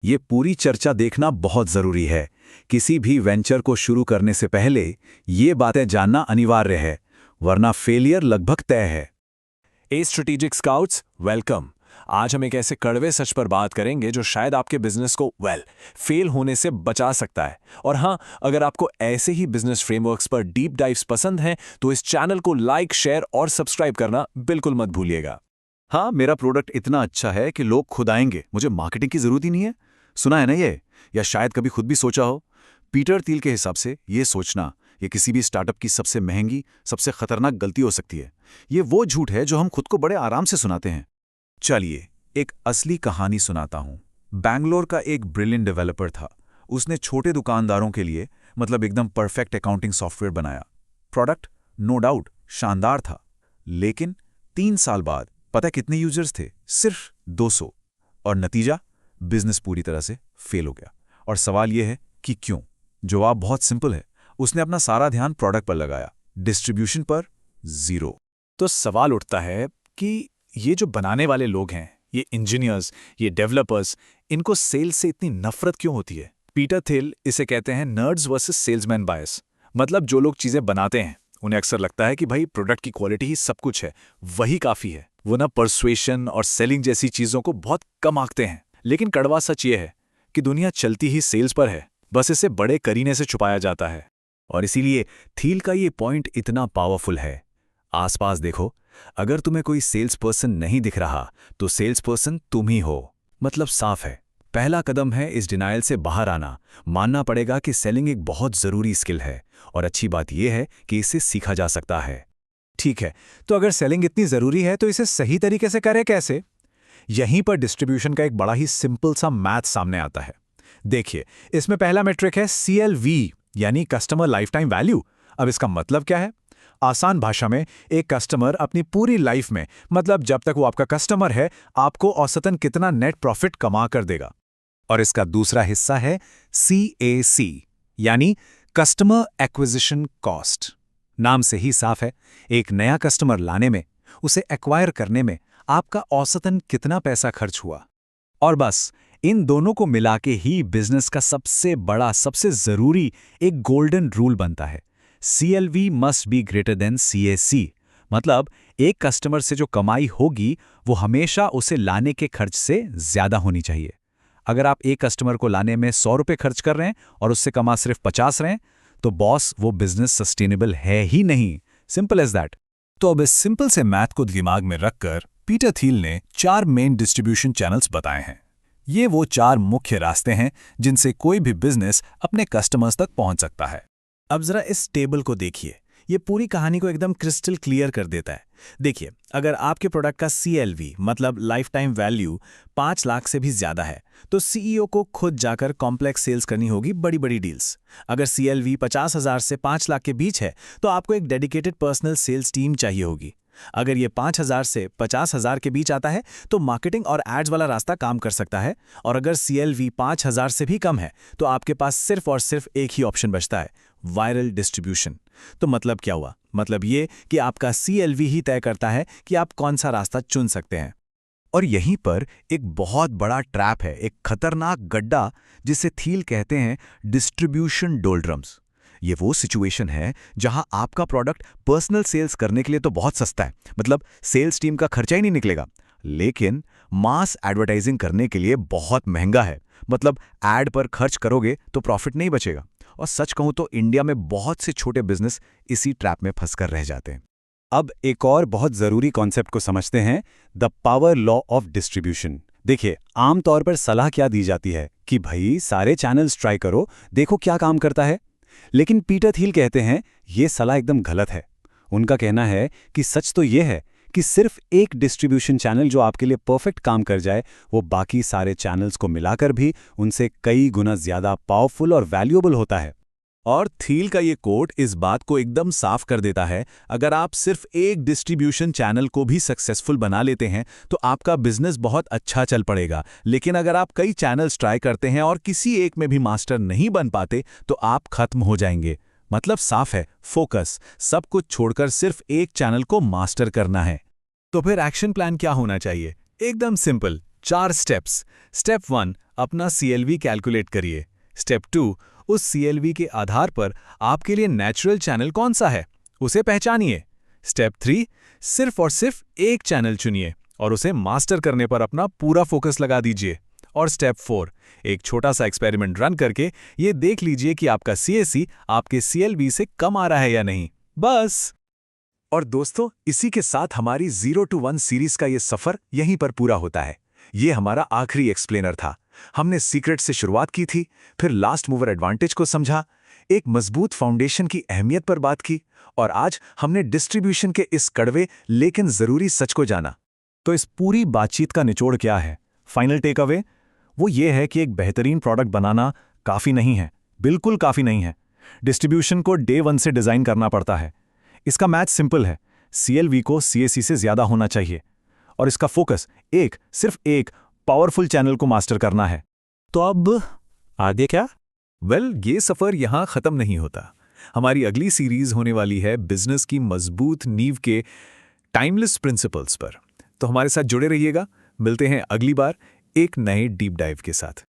ये पूरी चर्चा देखना बहुत जरूरी है। किसी भी वेंचर को शुरू करने से पहले ये बातें जानना अनिवार्य है, वरना फेलियर लगभग तय है। ए स्ट्रेटेजिक स्काउट्स वेलकम। आज हम एक ऐसे कड़वे सच पर बात करेंगे जो शायद आपके बिजनेस को फेल होने से बचा सकता है। और हाँ, अगर आपको ऐसे ही बिजनेस फ्रेमवर्क्स पर डीप डाइव्स पसंद हैं तो इस चैनल को लाइक, शेयर और सब्सक्राइब करना बिल्कुल मत भूलिएगा। हाँ, मेरा प्रोडक्ट इतना अच्छा है कि लोग खुद आएंगे, मुझे मार्केटिंग की जरूरत ही नहीं है। सुना है ना ये, या शायद कभी खुद भी सोचा हो। पीटर थिल के हिसाब से ये सोचना ये किसी भी स्टार्टअप की सबसे महंगी, सबसे खतरनाक गलती हो सकती है। ये वो झूठ है जो हम खुद को बड़े आराम से सुनाते हैं। चलिए एक असली कहानी सुनाता हूं। बैंगलोर का एक ब्रिलियंट डेवलपर था। उसने छोटे दुकानदारों के लिए मतलब एकदम परफेक्ट अकाउंटिंग सॉफ्टवेयर बनाया। प्रोडक्ट नो डाउट शानदार था, लेकिन 3 साल बाद पता कितने यूजर्स थे? सिर्फ 200। और नतीजा, बिजनेस पूरी तरह से फेल हो गया। और सवाल यह है कि क्यों? जवाब बहुत सिंपल है। उसने अपना सारा ध्यान प्रोडक्ट पर लगाया, डिस्ट्रीब्यूशन पर जीरो। तो सवाल उठता है कि ये जो बनाने वाले लोग हैं, ये इंजीनियर्स, ये डेवलपर्स, इनको सेल्स से इतनी नफरत क्यों होती है? पीटर थिल इसे कहते हैं नर्ड्स वर्सेस सेल्समैन बायस। मतलब जो लोग चीजें बनाते हैं उन्हें अक्सर लगता है कि भाई प्रोडक्ट की क्वालिटी ही सब कुछ है, वही काफी है। वो ना परसुएशन और सेलिंग जैसी चीजों को बहुत कम आंकते हैं। लेकिन कड़वा सच ये है कि दुनिया चलती ही सेल्स पर है, बस इसे बड़े करीने से छुपाया जाता है। और इसीलिए थील का ये पॉइंट इतना पावरफुल है। आसपास देखो, अगर तुम्हें कोई सेल्स पर्सन नहीं दिख रहा तो सेल्स पर्सन तुम ही हो। मतलब साफ है। पहला कदम है इस डिनायल से बाहर आना। मानना पड़ेगा कि सेलिंग एक बहुत जरूरी स्किल है, और अच्छी बात यह है कि इसे सीखा जा सकता है। ठीक है, तो अगर सेलिंग इतनी जरूरी है तो इसे सही तरीके से करें कैसे? यहीं पर डिस्ट्रीब्यूशन का एक बड़ा ही सिंपल सा मैथ सामने आता है। देखिए, इसमें पहला मेट्रिक है CLV, यानी कस्टमर लाइफ टाइम वैल्यू। अब इसका मतलब क्या है? आसान भाषा में, एक कस्टमर अपनी पूरी लाइफ में, मतलब जब तक वो आपका कस्टमर है, आपको औसतन कितना नेट प्रॉफिट कमा कर देगा। और इसका दूसरा हिस्सा है CAC, यानी कस्टमर एक्विजिशन कॉस्ट। नाम से ही साफ है, एक नया कस्टमर लाने में, उसे एक्वायर करने में आपका औसतन कितना पैसा खर्च हुआ। और बस इन दोनों को मिला के ही बिजनेस का सबसे बड़ा, सबसे जरूरी एक गोल्डन रूल बनता है। CLV must be greater than CAC। मतलब एक कस्टमर से जो कमाई होगी वो हमेशा उसे लाने के खर्च से ज्यादा होनी चाहिए। अगर आप एक कस्टमर को लाने में 100 रुपये खर्च कर रहे हैं और उससे कमा सिर्फ 50 रहे हैं, तो बॉस वो बिजनेस सस्टेनेबल है ही नहीं। Simple as that. तो अब इस सिंपल से मैथ को दिमाग में रखकर पीटर थिल ने 4 मेन डिस्ट्रीब्यूशन चैनल्स बताए हैं। ये वो 4 मुख्य रास्ते हैं जिनसे कोई भी बिजनेस अपने कस्टमर्स तक पहुंच सकता है। अब जरा इस टेबल को देखिए, ये पूरी कहानी को एकदम क्रिस्टल क्लियर कर देता है। देखिए, अगर आपके प्रोडक्ट का CLV मतलब लाइफ टाइम वैल्यू 5 लाख से भी ज्यादा है तो CEO को खुद जाकर कॉम्प्लेक्स सेल्स करनी होगी, बड़ी बड़ी डील्स। अगर CLV 50,000 से 5 लाख के बीच है तो आपको एक डेडिकेटेड पर्सनल सेल्स टीम चाहिए होगी। अगर ये 5,000 से 50,000 के बीच आता है तो मार्केटिंग और एड्स वाला रास्ता काम कर सकता है। और अगर CLV 5,000 से भी कम है तो आपके पास सिर्फ और सिर्फ एक ही ऑप्शन बचता है, वायरल डिस्ट्रीब्यूशन। तो मतलब क्या हुआ? मतलब ये कि आपका CLV ही तय करता है कि आप कौन सा रास्ता चुन सकते हैं। और यहीं पर एक बहुत बड़ा ट्रैप है, एक खतरनाक गड्ढा, जिसे थील कहते हैं डिस्ट्रीब्यूशन डोल्ड्रम्स। ये वो सिचुएशन है जहां आपका प्रोडक्ट पर्सनल सेल्स करने के लिए तो बहुत सस्ता है, मतलब सेल्स टीम का खर्चा ही नहीं निकलेगा, लेकिन मास एडवर्टाइजिंग करने के लिए बहुत महंगा है। मतलब एड पर खर्च करोगे तो प्रॉफिट नहीं बचेगा। और सच कहूं तो इंडिया में बहुत से छोटे बिजनेस इसी ट्रैप में फंसकर रह जाते हैं। अब एक और बहुत जरूरी कॉन्सेप्ट को समझते हैं, the power law of distribution. देखिए, आमतौर पर सलाह क्या दी जाती है कि भाई सारे चैनल्स ट्राई करो, देखो क्या काम करता है। लेकिन पीटर थिल कहते हैं ये सलाह एकदम गलत है। उनका कहना है कि सच तो ये है कि सिर्फ एक डिस्ट्रीब्यूशन चैनल जो आपके लिए परफेक्ट काम कर जाए, वो बाकी सारे चैनल्स को मिलाकर भी उनसे कई गुना ज्यादा पावरफुल और वैल्यूएबल होता है। और थील का ये कोट इस बात को एकदम साफ कर देता है। अगर आप सिर्फ एक डिस्ट्रीब्यूशन चैनल को भी सक्सेसफुल बना लेते हैं तो आपका बिजनेस बहुत अच्छा चल पड़ेगा। लेकिन अगर आप कई चैनल्स ट्राई करते हैं और किसी एक में भी मास्टर नहीं बन पाते तो आप खत्म हो जाएंगे। मतलब साफ है, फोकस, सब कुछ छोड़कर सिर्फ एक चैनल को मास्टर करना है। तो फिर एक्शन प्लान क्या होना चाहिए? एकदम सिंपल, 4 स्टेप्स। स्टेप 1, अपना CLV कैलकुलेट करिए। स्टेप 2, उस CLV के आधार पर आपके लिए नेचुरल चैनल कौन सा है, उसे पहचानिए। स्टेप 3, सिर्फ और सिर्फ एक चैनल चुनिए और उसे मास्टर करने पर अपना पूरा फोकस लगा दीजिए। और स्टेप 4, एक छोटा सा एक्सपेरिमेंट रन करके ये देख लीजिए कि आपका CAC आपके CLV से कम आ रहा है या नहीं। बस। और दोस्तों, इसी के साथ हमारी 0 to 1 सीरीज का ये सफर यहीं पर पूरा होता है। ये हमारा आखिरी एक्सप्लेनर था। हमने सीक्रेट से शुरुआत की थी, फिर लास्ट मूवर एडवांटेज को समझा, एक मजबूत फाउंडेशन की अहमियत पर बात की, और आज हमने डिस्ट्रीब्यूशन के इस कड़वे लेकिन जरूरी सच को जाना। तो इस पूरी बातचीत का निचोड़ क्या है? फाइनल टेक अवे वो ये है कि एक बेहतरीन प्रोडक्ट बनाना काफ़ी नहीं है, बिल्कुल काफ़ी नहीं है। डिस्ट्रीब्यूशन को डे 1 से डिज़ाइन करना पड़ता है। इसका मैथ सिंपल है, CLV को CAC से ज़्यादा होना चाहिए और इसका फोकस सिर्फ एक पावरफुल चैनल को मास्टर करना है। तो अब आगे क्या? ये सफ़र यहाँ ख़त्म नहीं होता। हमारी अगली सीरीज़ होने वाली है बिजनेस की मजबूत नींव के टाइमलेस प्रिंसिपल्स पर। तो हमारे साथ जुड़े रहिएगा। मिलते हैं अगली बार एक नए डीप डाइव के साथ।